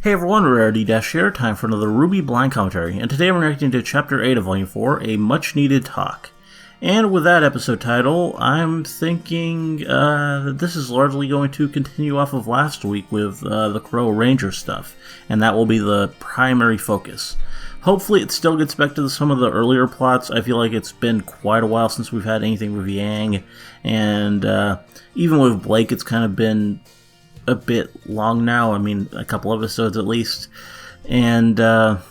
Hey everyone, Rarity Dash here, time for another RWBY blind commentary, and today we're reacting to Chapter 8 of Volume 4, A Much Needed Talk. And with that episode title, I'm thinking that this is largely going to continue off of last week with the Crow Ranger stuff, and that will be the primary focus. Hopefully it still gets back to some of the earlier plots. I feel like it's been quite a while since we've had anything with Yang, and even with Blake it's kind of been a bit long now. I mean, a couple episodes at least. And I'd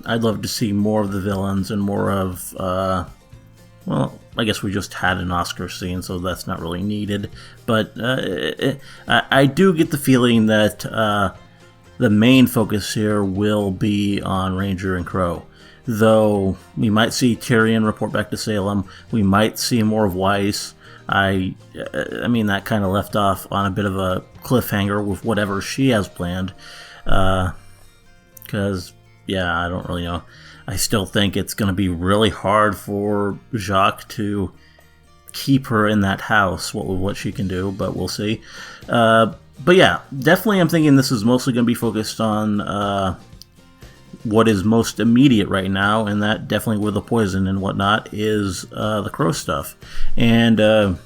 love to see more of the villains and more of, well, I guess we just had an Oscar scene, so that's not really needed. But I do get the feeling that the main focus here will be on Ranger and Crow. Though we might see Tyrion report back to Salem, we might see more of Weiss. I mean, that kind of left off on a bit of a cliffhanger with whatever she has planned. Because, yeah, I don't really know. I still think it's going to be really hard for Jacques to keep her in that house, what she can do, but we'll see. But yeah, definitely I'm thinking this is mostly going to be focused on what is most immediate right now, and that definitely with the poison and whatnot is the Crow stuff. And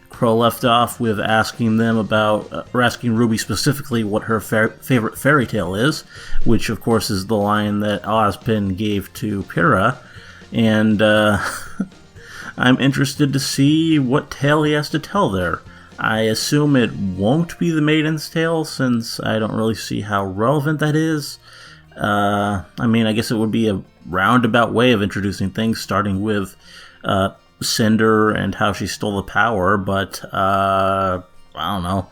Crow left off with asking them about, or asking Ruby specifically what her favorite fairy tale is, which of course is the line that Ozpin gave to Pyrrha. And I'm interested to see what tale he has to tell there. I assume it won't be the Maiden's tale, since I don't really see how relevant that is. I mean, I guess it would be a roundabout way of introducing things, starting with Cinder and how she stole the power, but I don't know.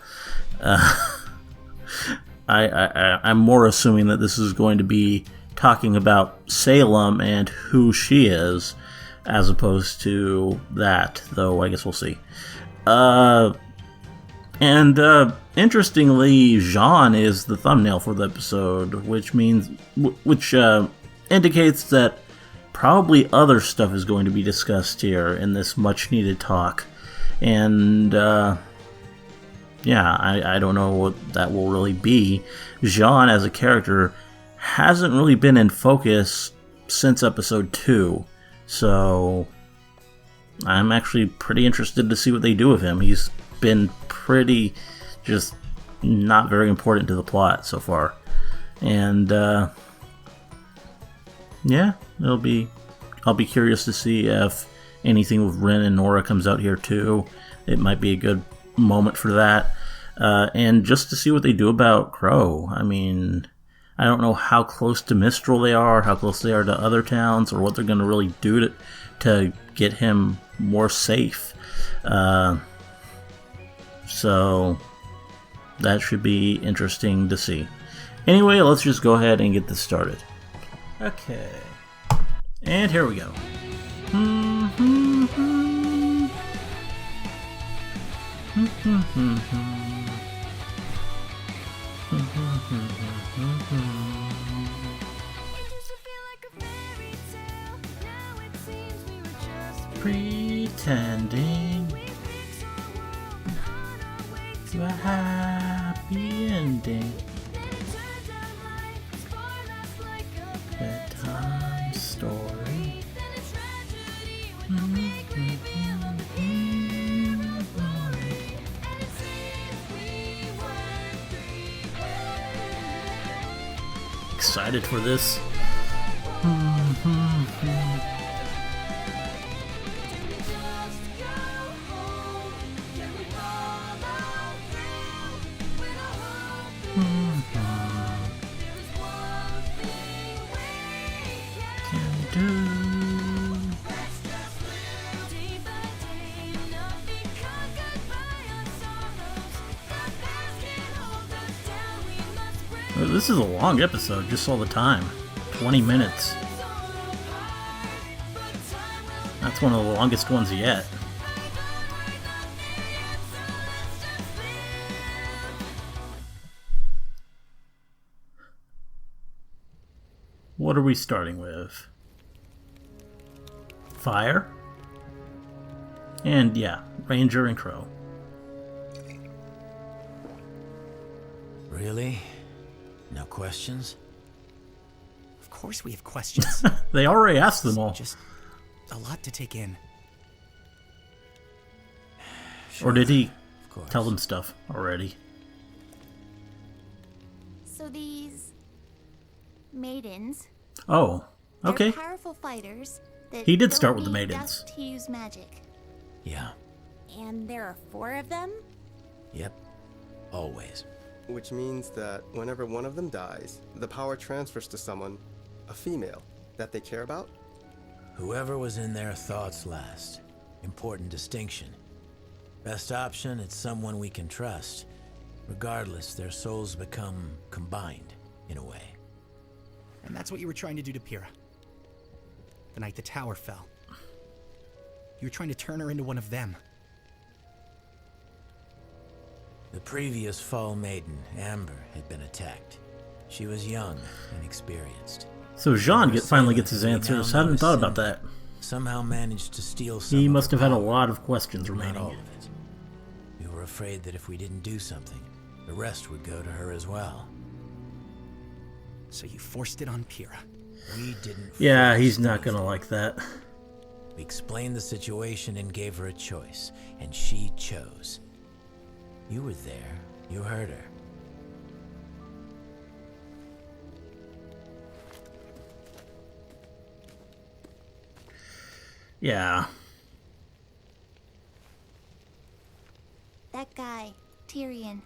I'm more assuming that this is going to be talking about Salem and who she is, as opposed to that, though I guess we'll see. Interestingly, Jean is the thumbnail for the episode, which indicates that probably other stuff is going to be discussed here in this much-needed talk. And, yeah, I don't know what that will really be. Jean, as a character, hasn't really been in focus since episode 2, so I'm actually pretty interested to see what they do with him. He's been pretty just not very important to the plot so far. And, yeah, I'll be curious to see if anything with Rin and Nora comes out here too. It might be a good moment for that. And just to see what they do about Crow. I mean, I don't know how close to Mistral they are, how close they are to other towns, or what they're going to really do to get him more safe. So that should be interesting to see. Anyway, let's just go ahead and get this started. Okay. And here we go. Pretending to a happy ending. Bedtime story. Excited for this. This is a long episode, just all the time. 20 minutes. That's one of the longest ones yet. What are we starting with? Fire? And yeah, Ranger and Crow. Really? No questions? Of course we have questions. They already asked them all. Just a lot to take in. Or did he Of course. tell them stuff already? So these maidens, Oh, okay. they're powerful fighters that He did don't start with the need maidens. dust to use magic. Yeah. And there are 4 of them? Yep. Always. Which means that whenever one of them dies, the power transfers to someone, a female, that they care about? Whoever was in their thoughts last. Important distinction. Best option, it's someone we can trust. Regardless, their souls become combined, in a way. And that's what you were trying to do to Pyrrha. The night the tower fell. You were trying to turn her into one of them. The previous Fall Maiden, Amber, had been attacked. She was young and inexperienced. So Jean finally gets his answers. Hadn't thought about that. Somehow managed to steal some He of must her have had a power. lot of questions Not all remaining. of it. We were afraid that if we didn't do something, the rest would go to her as well. So you forced it on Pyrrha. We didn't. Yeah, force he's not anything. gonna like that. We explained the situation and gave her a choice, and she chose. You were there. You heard her. Yeah. That guy, Tyrion.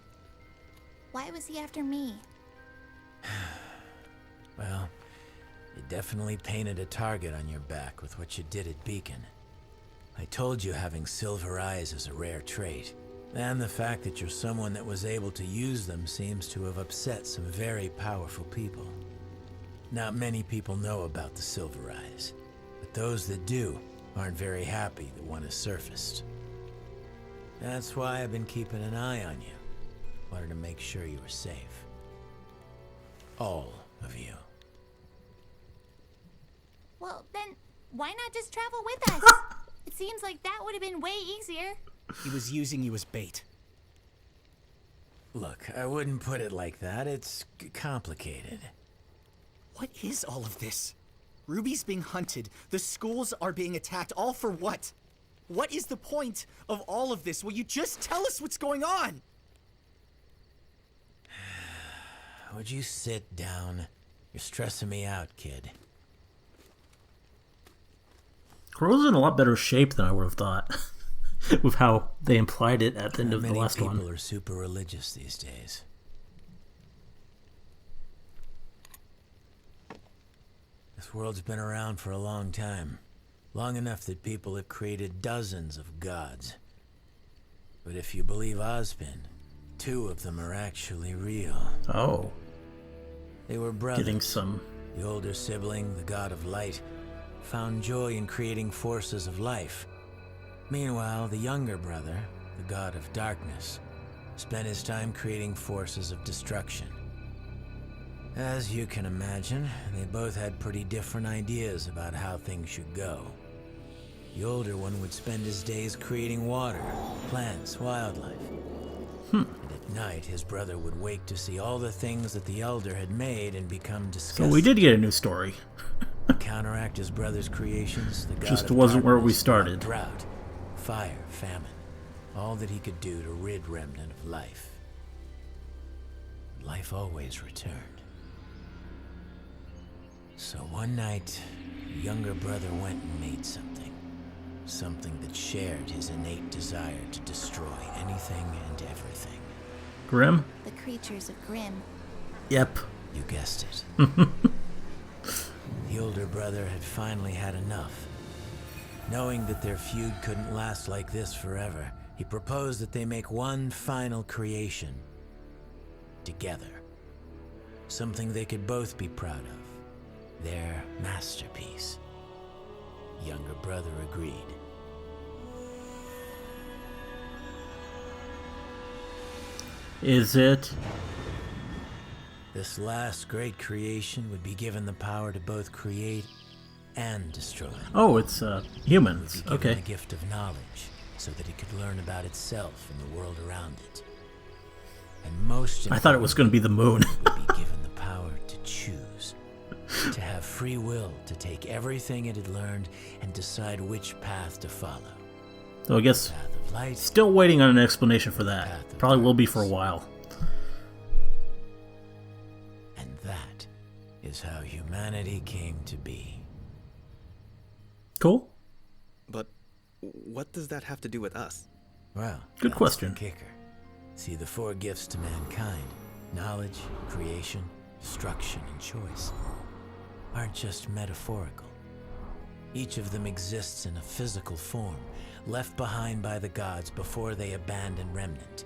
Why was he after me? Well, you definitely painted a target on your back with what you did at Beacon. I told you having silver eyes is a rare trait, and the fact that you're someone that was able to use them seems to have upset some very powerful people. Not many people know about the silver eyes, but those that do aren't very happy that one has surfaced. That's why I've been keeping an eye on you. Wanted to make sure you were safe. All of you. Well, then, why not just travel with us? It seems like that would have been way easier. He was using you as bait. Look, I wouldn't put it like that. It's complicated. What is all of this? Ruby's being hunted. The schools are being attacked. All for what? What is the point of all of this? Will you just tell us what's going on? Would you sit down? You're stressing me out, kid. Crow's in a lot better shape than I would have thought. With how they implied it at the end of the last one. Many people are super religious these days. This world's been around for a long time. Long enough that people have created dozens of gods. But if you believe Ozpin, 2 of them are actually real. Oh. They were brothers. Getting some. The older sibling, the god of light, found joy in creating forces of life. Meanwhile, the younger brother, the god of darkness, spent his time creating forces of destruction. As you can imagine, they both had pretty different ideas about how things should go. The older one would spend his days creating water, plants, wildlife. And at night, his brother would wake to see all the things that the elder had made and become disgusted. So we did get a new story. To counteract his brother's creations, the god Just of wasn't where we darkness started. brought drought, fire, famine, all that he could do to rid Remnant of life. Life always returned. So one night, the younger brother went and made something. Something that shared his innate desire to destroy anything and everything. Grim? The creatures of Grimm. Yep. You guessed it. The older brother had finally had enough. Knowing that their feud couldn't last like this forever, he proposed that they make one final creation. Together. Something they could both be proud of. Their masterpiece. Younger brother agreed. Is it? This last great creation would be given the power to both create and destroy. Oh, it's humans. It would be given Okay. the gift of knowledge, so that it could learn about itself and the world around it. And most I thought it was going to be the moon. importantly, would be given the power to choose. To have free will to take everything it had learned and decide which path to follow. So I guess Path of light, still waiting on an explanation for that. Path of Probably will be for a darkness. while. and that is how humanity came to be. Cool. But what does that have to do with us? Well, Good that's question. the kicker. See, the four gifts to mankind, knowledge, creation, destruction, and choice, aren't just metaphorical. Each of them exists in a physical form, left behind by the gods before they abandoned Remnant,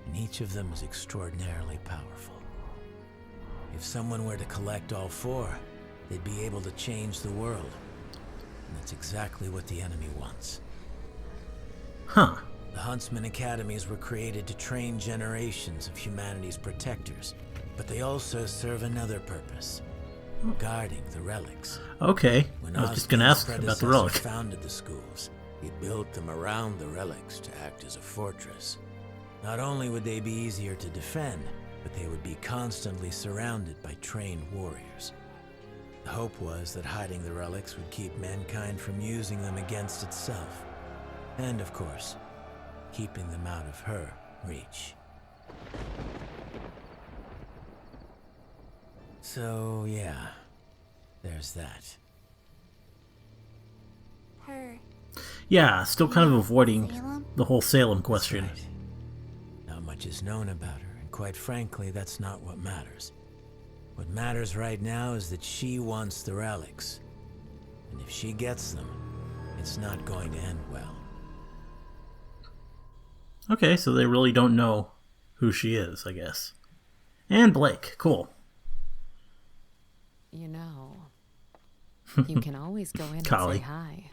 and each of them is extraordinarily powerful. If someone were to collect all four, they'd be able to change the world, and that's exactly what the enemy wants. Huh. The Huntsman Academies were created to train generations of humanity's protectors, but they also serve another purpose, guarding the relics. Okay. When I was just going to ask Osborne's about the predecessor relic. founded the schools, he built them around the relics to act as a fortress. Not only would they be easier to defend, but they would be constantly surrounded by trained warriors. The hope was that hiding the relics would keep mankind from using them against itself. And, of course, keeping them out of her reach. So, yeah, there's that. Her. Yeah, still kind of avoiding Salem? the whole Salem question. Right. Not much is known about her, and quite frankly, that's not what matters. What matters right now is that she wants the relics. And if she gets them, it's not going to end well. Okay, so they really don't know who she is, I guess. And Blake. Cool. You know, you can always go in and Collie. say hi.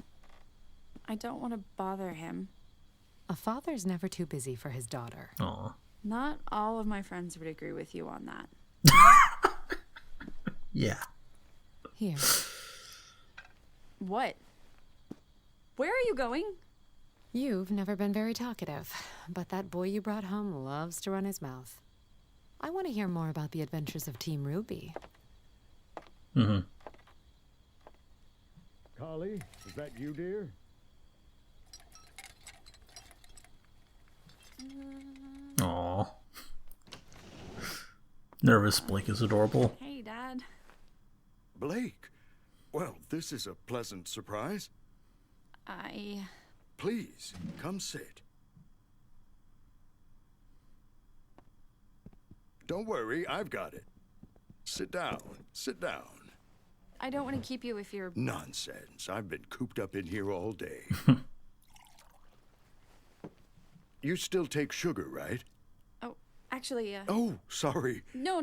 I don't want to bother him. A father's never too busy for his daughter. Aw. Not all of my friends would agree with you on that. Yeah. Here, What? Where are you going? you've never been very talkative, but that boy you brought home loves to run his mouth. I want to hear more about the adventures of Team RWBY. Mm-hmm. Collie, is that you, dear? Aw. Nervous Blake is adorable. Hey, Dad. Blake. Well, this is a pleasant surprise. Please, come sit. Don't worry, I've got it. Sit down, sit down. I don't want to keep you if you're... Nonsense. I've been cooped up in here all day. You still take sugar, right? Oh, actually, Oh, sorry. No,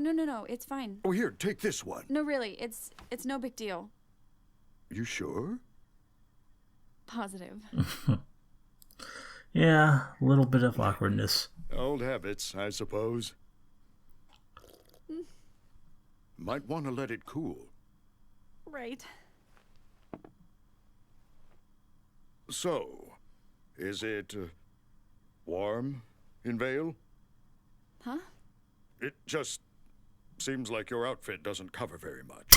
it's fine. Oh, here, take this one. No, really, it's no big deal. You sure? Positive. Yeah, a little bit of awkwardness. Old habits, I suppose. Might want to let it cool. Right. So, is it warm in Vale? Huh? It just seems like your outfit doesn't cover very much.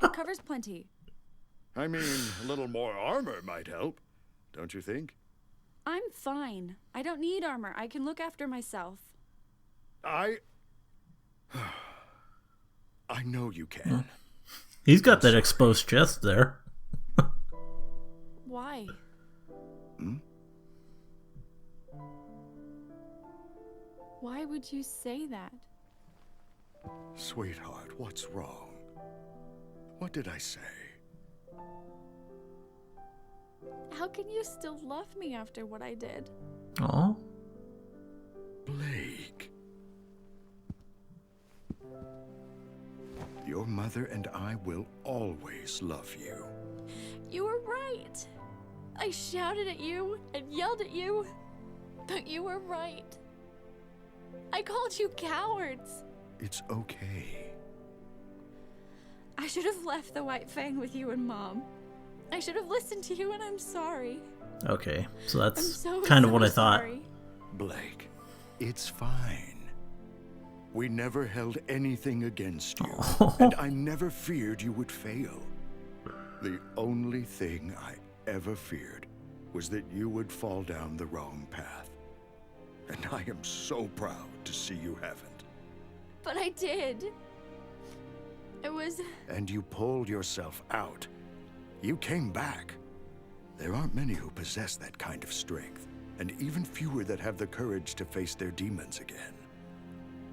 It covers plenty. I mean, a little more armor might help, don't you think? I'm fine. I don't need armor. I can look after myself. I know you can. He's got that exposed chest there. Why? Why would you say that? Sweetheart, what's wrong? What did I say? How can you still love me after what I did? Aw. Blake. Your mother and I will always love you. You were right. I shouted at you and yelled at you, but you were right. I called you cowards. It's okay. I should have left the White Fang with you and Mom. I should have listened to you, and I'm sorry. Okay, so I'm that's so kind of what I thought. sorry. Blake, it's fine. We never held anything against you, and I never feared you would fail. The only thing I ever feared was that you would fall down the wrong path. And I am so proud to see you haven't. But I did. It was... And you pulled yourself out. You came back. There aren't many who possess that kind of strength, and even fewer that have the courage to face their demons again.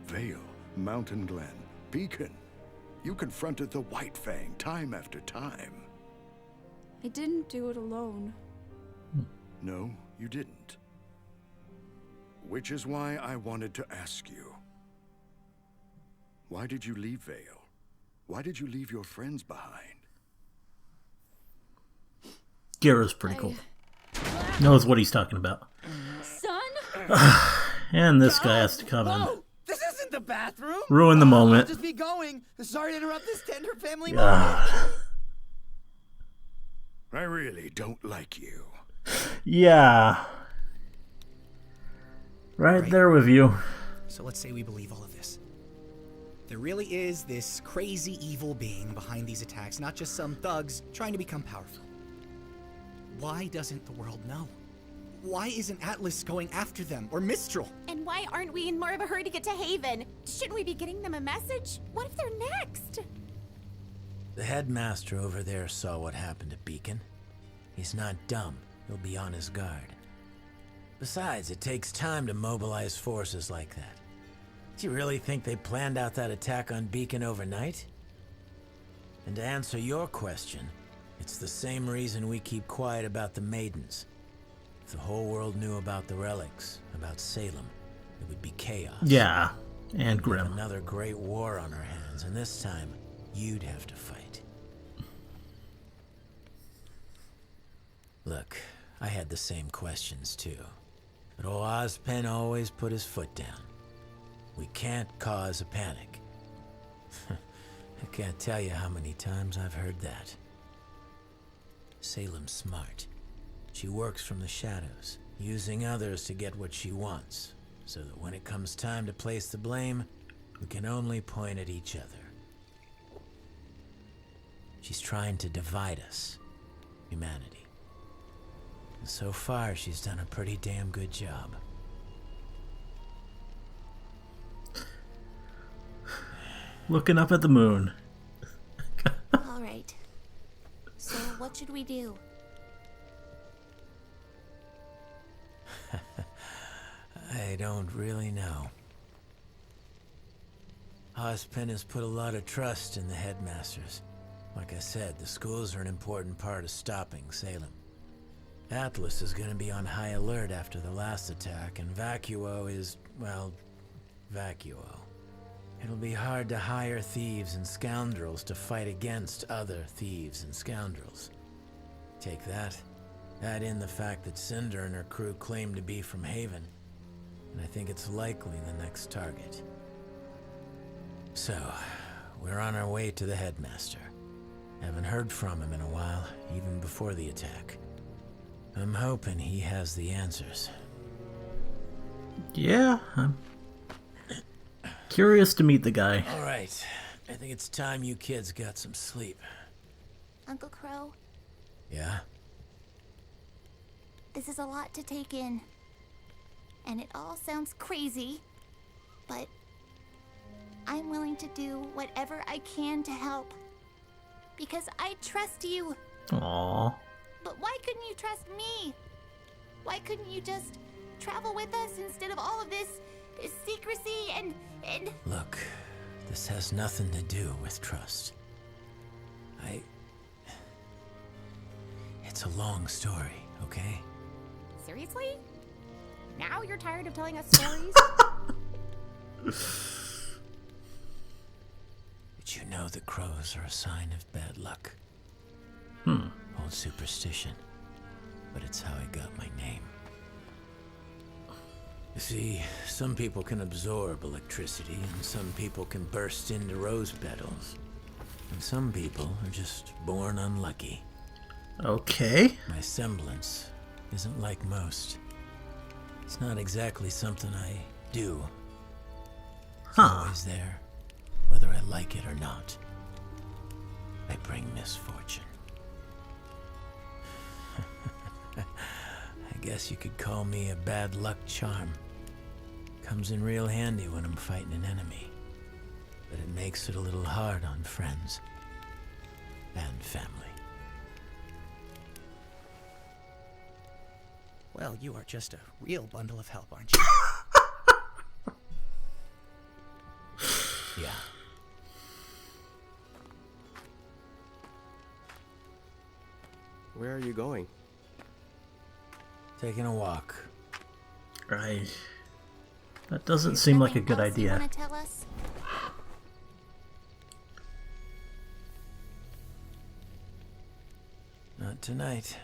Vale, Mountain Glen, Beacon. You confronted the White Fang time after time. I didn't do it alone. No, you didn't. Which is why I wanted to ask you. Why did you leave Vale? Why did you leave your friends behind? Gara's pretty cool. Knows what he's talking about. Son? And this guy has to come in. Whoa! This isn't the bathroom! Ruin the moment. I'll just be going. Sorry to interrupt this tender family Ah. moment. I really don't like you. Yeah. Right there with you. So let's say we believe all of this. There really is this crazy evil being behind these attacks, not just some thugs trying to become powerful. Why doesn't the world know? Why isn't Atlas going after them, or Mistral? And why aren't we in more of a hurry to get to Haven? Shouldn't we be getting them a message? What if they're next? The headmaster over there saw what happened to Beacon. He's not dumb. He'll be on his guard. Besides, it takes time to mobilize forces like that. Do you really think they planned out that attack on Beacon overnight? And to answer your question, it's the same reason we keep quiet about the maidens. If the whole world knew about the relics, about Salem, it would be chaos. Yeah, and We'd have grim. another great war on our hands, and this time, you'd have to fight. Look, I had the same questions too. But old Ozpen always put his foot down. We can't cause a panic. I can't tell you how many times I've heard that. Salem's smart. She works from the shadows, using others to get what she wants, so that when it comes time to place the blame, we can only point at each other. She's trying to divide us, humanity. And so far, she's done a pretty damn good job. Looking up at the moon. All right. So what should we do? I don't really know. Ozpen has put a lot of trust in the headmasters. Like I said, the schools are an important part of stopping Salem. Atlas is going to be on high alert after the last attack, and Vacuo is, well, Vacuo. It'll be hard to hire thieves and scoundrels to fight against other thieves and scoundrels. Take that, add in the fact that Cinder and her crew claim to be from Haven, and I think it's likely the next target. So, we're on our way to the headmaster. Haven't heard from him in a while, even before the attack. I'm hoping he has the answers. Yeah, I'm curious to meet the guy. All right, I think it's time you kids got some sleep. Uncle Crow, Yeah? this is a lot to take in. And it all sounds crazy, but I'm willing to do whatever I can to help. Because I trust you. Aww. But why couldn't you trust me? Why couldn't you just travel with us instead of all of this secrecy and... Look, this has nothing to do with trust. It's a long story, okay? Seriously? Now you're tired of telling us stories? Did you know that crows are a sign of bad luck? Old superstition. But it's how I got my name. You see, some people can absorb electricity, and some people can burst into rose petals. And some people are just born unlucky. Okay. My semblance isn't like most. It's not exactly something I do. It's always there, whether I like it or not. I bring misfortune. I guess you could call me a bad luck charm. Comes in real handy when I'm fighting an enemy, but it makes it a little hard on friends and family. Well, you are just a real bundle of help, aren't you? Yeah. Where are you going? Taking a walk. Right. That doesn't seem like a good idea. Want to tell us? Not tonight.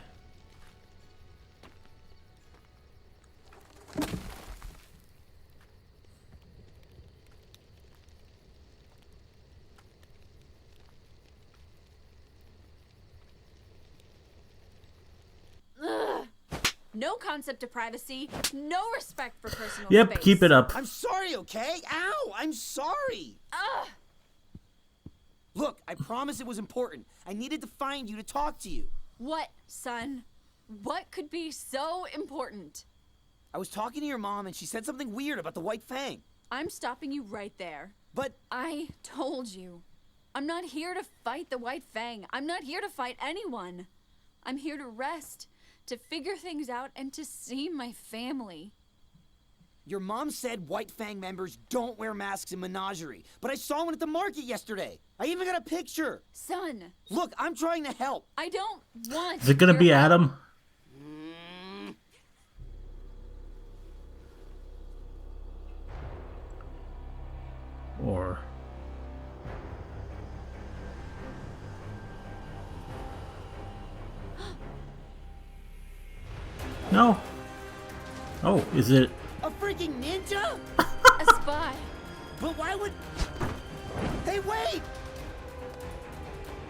No concept of privacy, no respect for personal Yep, space. keep it up. I'm sorry, okay? Ow! I'm sorry! Ugh. Look, I promise it was important. I needed to find you to talk to you. What, son? What could be so important? I was talking to your mom and she said something weird about the White Fang. I'm stopping you right there. But I told you. I'm not here to fight the White Fang. I'm not here to fight anyone. I'm here to rest, to figure things out, and to see my family. your mom said White Fang members don't wear masks in Menagerie, but I saw one at the market yesterday. I even got a picture. Son. Look, I'm trying to help. I don't want. Is it gonna your be help. Adam? Or... No. Oh, is it? A freaking ninja? A spy. But why would... Hey, wait!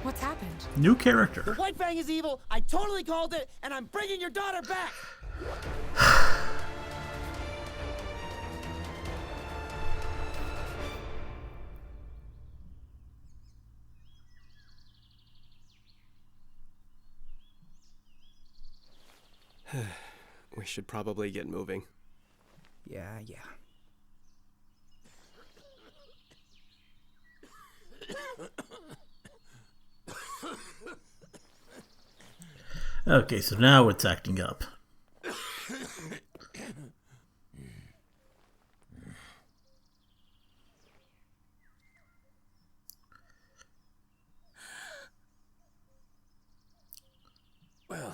What's happened? New The character. White Fang is evil, I totally called it, and I'm bringing your daughter back! We should probably get moving. Yeah. Okay, so now it's acting up. Well,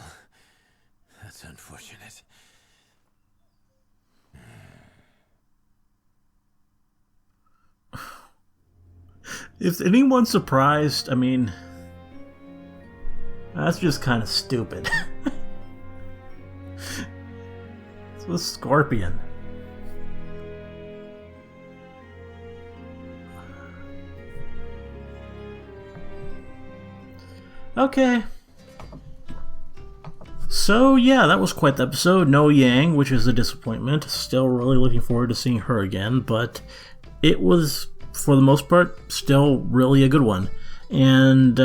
that's unfortunate. Is anyone surprised? I mean, that's just kind of stupid. It's a scorpion. Okay. So, yeah, that was quite the episode. No Yang, which is a disappointment. Still really looking forward to seeing her again, but it was, for the most part, still really a good one. And,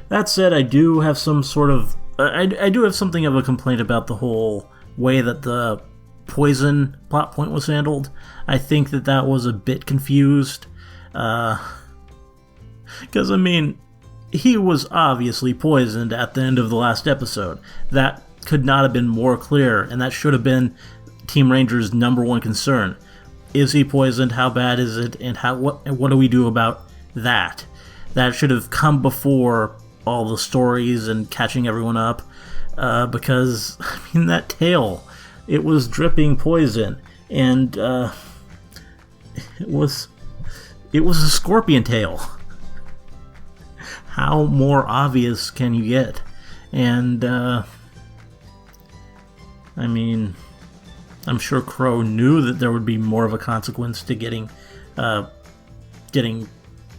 that said, I do have some sort of... I do have something of a complaint about the whole way that the poison plot point was handled. I think that was a bit confused. Because, I mean, he was obviously poisoned at the end of the last episode. That could not have been more clear, and that should have been Team Ranger's #1 concern. Is he poisoned? How bad is it? And what do we do about that? That should have come before all the stories and catching everyone up, because, I mean, that tail, it was dripping poison, and it was a scorpion tail. How more obvious can you get? And, I mean, I'm sure Crow knew that there would be more of a consequence to getting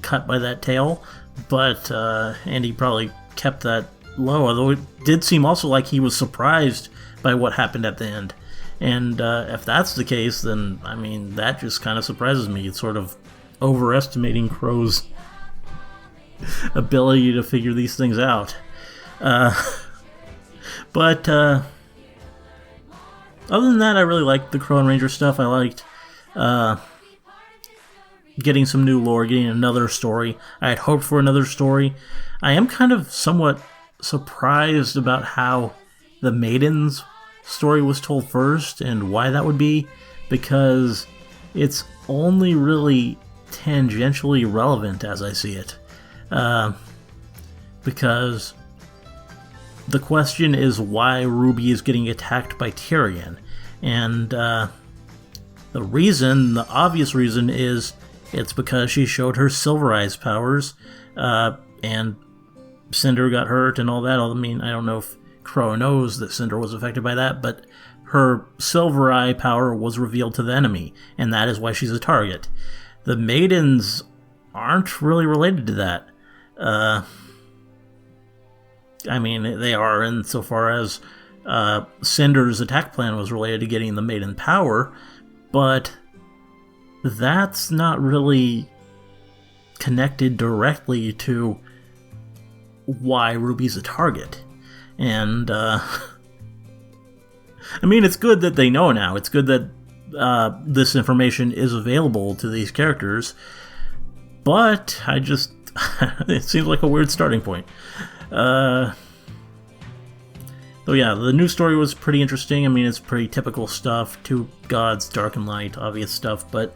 cut by that tail, but and he probably kept that low, although it did seem also like he was surprised by what happened at the end. And if that's the case, then, I mean, that just kind of surprises me. It's sort of overestimating Crow's ability to figure these things out. But other than that, I really liked the Crow and Ranger stuff. I liked getting some new lore, getting another story. I had hoped for another story. I am kind of somewhat surprised about how the maidens story was told first and why that would be, because it's only really tangentially relevant as I see it. Because the question is why Ruby is getting attacked by Tyrion. And the obvious reason is it's because she showed her Silver Eyes powers, and Cinder got hurt and all that. I mean, I don't know if Crow knows that Cinder was affected by that, but her Silver Eye power was revealed to the enemy, and that is why she's a target. The maidens aren't really related to that. I mean, they are insofar as Cinder's attack plan was related to getting the maiden power, but that's not really connected directly to why Ruby's a target. And, I mean, it's good that they know now. It's good that this information is available to these characters, but it seems like a weird starting point. So yeah, the new story was pretty interesting. I mean, it's pretty typical stuff. Two gods, dark and light, obvious stuff, but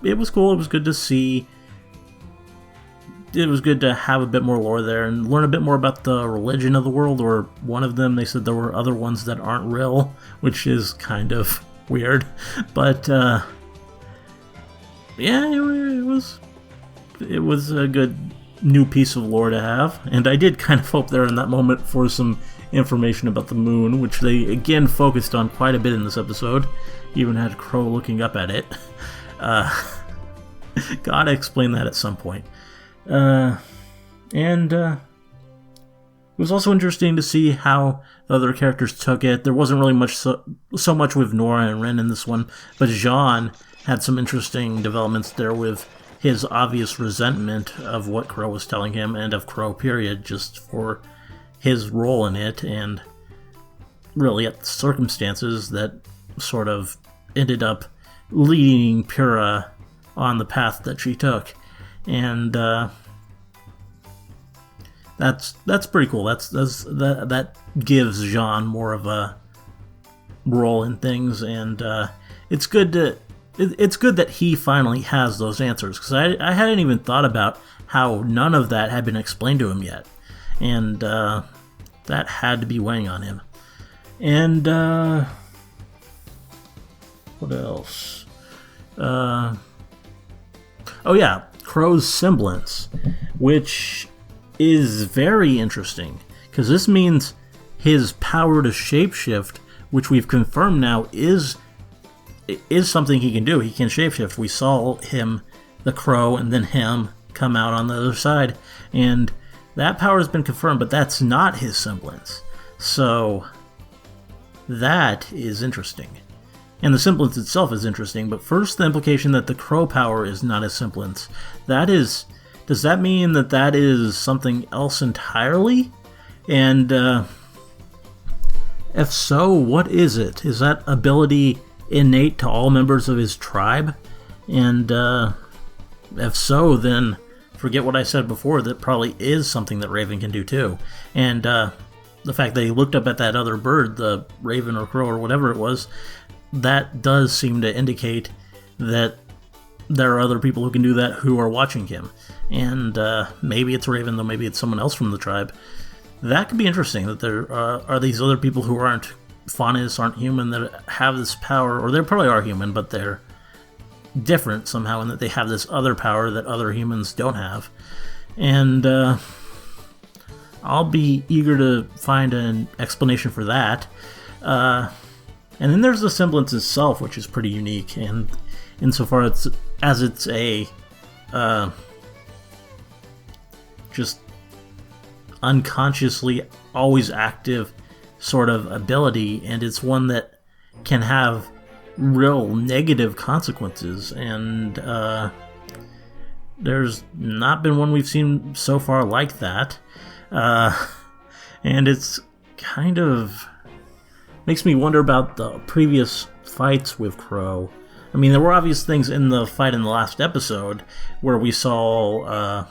it was cool. It was good to see. It was good to have a bit more lore there and learn a bit more about the religion of the world, or one of them. They said there were other ones that aren't real, which is kind of weird. But yeah, it was a good new piece of lore to have, and I did kind of hope there in that moment for some information about the moon, which they again focused on quite a bit in this episode. Even had Crow looking up at it. Gotta explain that at some point. It was also interesting to see how the other characters took it. There wasn't really much so much with Nora and Ren in this one, but Jean had some interesting developments there with his obvious resentment of what Crow was telling him, and of Crow, period, just for his role in it, and really at the circumstances that sort of ended up leading Pyrrha on the path that she took. And that's pretty cool. That gives Jean more of a role in things, and it's good that he finally has those answers, because I hadn't even thought about how none of that had been explained to him yet, and that had to be weighing on him. And what else? Oh yeah, Crow's semblance, which is very interesting, because this means his power to shapeshift, which we've confirmed now is something he can do. He can shapeshift. We saw him, the Crow, and then him come out on the other side, and that power has been confirmed, but that's not his semblance. So that is interesting. And the semblance itself is interesting, but first the implication that the Crow power is not his semblance. Does that mean that is something else entirely? And if so, what is it? Is that ability innate to all members of his tribe? And if so, then forget what I said before, that probably is something that Raven can do too. And the fact that he looked up at that other bird, the raven or crow or whatever it was, that does seem to indicate that there are other people who can do that who are watching him. And maybe it's Raven, though maybe it's someone else from the tribe. That could be interesting, that there are these other people who aren't Faunus, aren't human, that have this power, or they probably are human, but they're different somehow in that they have this other power that other humans don't have. And I'll be eager to find an explanation for that. And then there's the semblance itself, which is pretty unique, and insofar as it's a just unconsciously always active sort of ability, and it's one that can have real negative consequences, and there's not been one we've seen so far like that. And it's kind of makes me wonder about the previous fights with Crow. I mean, there were obvious things in the fight in the last episode where we saw,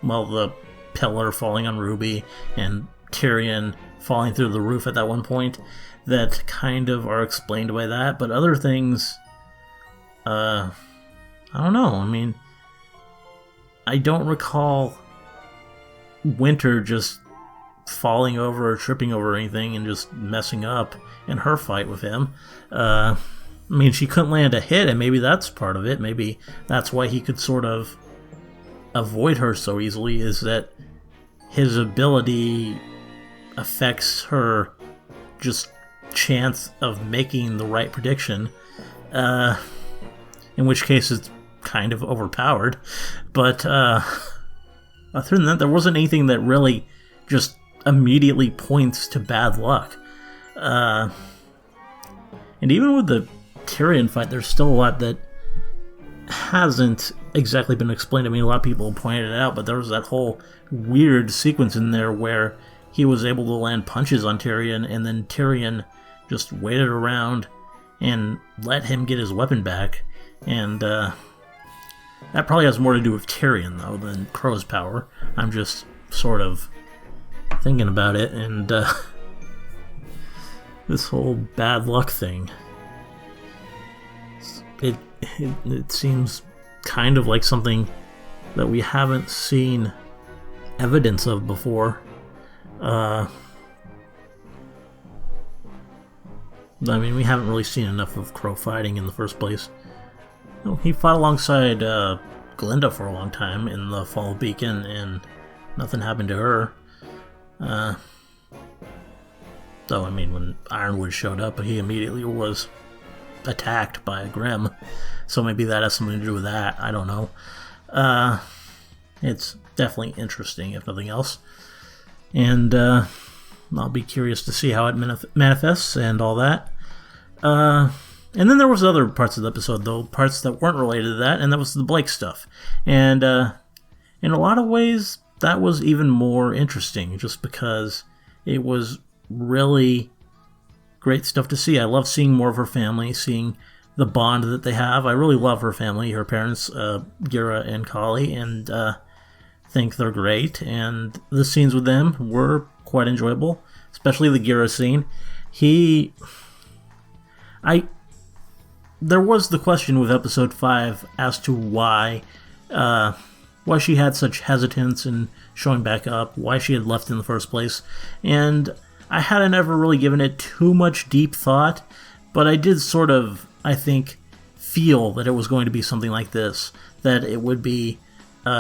the pillar falling on Ruby and Tyrion falling through the roof at that one point that kind of are explained by that. But other things, I don't know. I mean, I don't recall Winter just falling over or tripping over anything and just messing up in her fight with him. I mean, she couldn't land a hit, and maybe that's part of it. Maybe that's why he could sort of avoid her so easily, is that his ability affects her just chance of making the right prediction, in which case it's kind of overpowered. But other than that, there wasn't anything that really just immediately points to bad luck. And even with the Tyrion fight, there's still a lot that hasn't exactly been explained. I mean, a lot of people pointed it out, but there was that whole weird sequence in there where he was able to land punches on Tyrion, and then Tyrion just waited around and let him get his weapon back. And that probably has more to do with Tyrion, though, than Crow's power. I'm just sort of thinking about it, and this whole bad luck thing, it seems kind of like something that we haven't seen evidence of before. I mean, we haven't really seen enough of Crow fighting in the first place. He fought alongside Glinda for a long time in the Fall of Beacon, and nothing happened to her. Though, I mean, when Ironwood showed up, he immediately was attacked by a Grimm. So maybe that has something to do with that. I don't know. It's definitely interesting, if nothing else. And I'll be curious to see how it manifests and all that. And then there was other parts of the episode, though, parts that weren't related to that, and that was the Blake stuff. And in a lot of ways, that was even more interesting, just because it was really great stuff to see. I love seeing more of her family, seeing the bond that they have. I really love her family, her parents, Gira and Kali, and think they're great. And the scenes with them were quite enjoyable, especially the Gira scene. There was the question with episode 5 as to why she had such hesitance in showing back up, why she had left in the first place. And I hadn't ever really given it too much deep thought, but I did sort of, I think, feel that it was going to be something like this, that it would be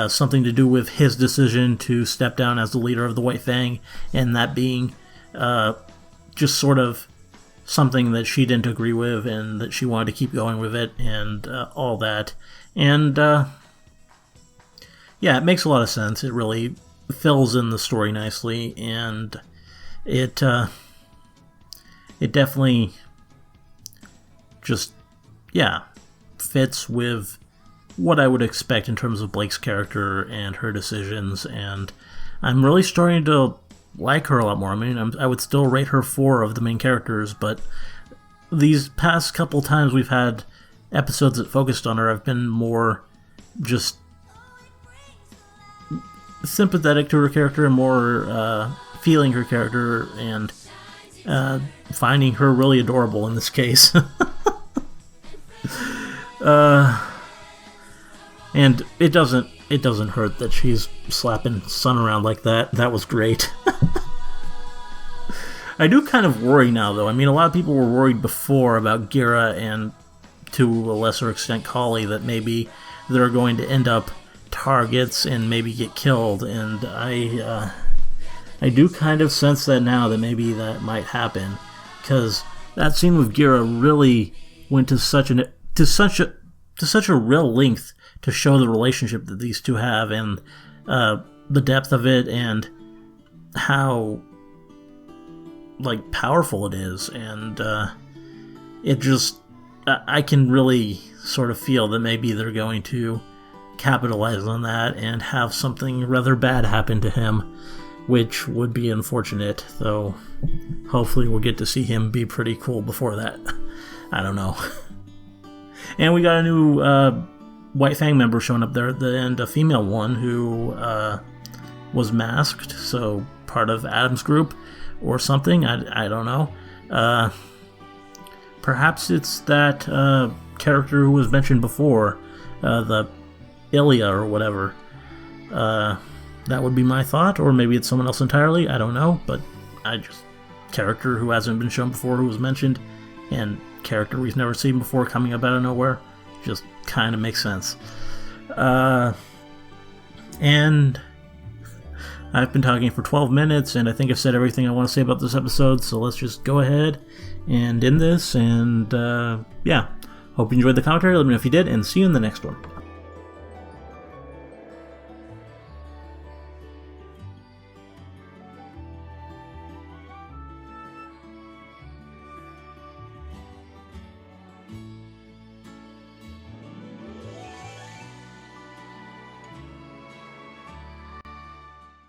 something to do with his decision to step down as the leader of the White Fang, and that being just sort of something that she didn't agree with, and that she wanted to keep going with it, and all that. And yeah, it makes a lot of sense. It really fills in the story nicely, and it definitely just, fits with what I would expect in terms of Blake's character and her decisions, and I'm really starting to like her a lot more. I mean, I would still rate her 4 of the main characters, but these past couple times we've had episodes that focused on her, I've been more just sympathetic to her character and more feeling her character, and finding her really adorable in this case. And it doesn't hurt that she's slapping Sun around like that. That was great. I do kind of worry now, though. I mean, a lot of people were worried before about Gira and, to a lesser extent, Kali, that maybe they're going to end up targets and maybe get killed. And I do kind of sense that now, that maybe that might happen, because that scene with Gira really went to such a real length to show the relationship that these two have, and the depth of it, and how powerful it is. And it just, I can really sort of feel that maybe they're going to capitalize on that and have something rather bad happen to him, which would be unfortunate, though hopefully we'll get to see him be pretty cool before that. I don't know. And we got a new White Fang member showing up there at the end, a female one who was masked, so part of Adam's group or something. I don't know. Perhaps it's that character who was mentioned before, the Ilya or whatever. That would be my thought, or maybe it's someone else entirely. I don't know, but character who hasn't been shown before who was mentioned, and character we've never seen before coming up out of nowhere, just kind of makes sense. And I've been talking for 12 minutes, and I think I've said everything I want to say about this episode, so let's just go ahead and end this, and yeah, hope you enjoyed the commentary. Let me know if you did, and see you in the next one.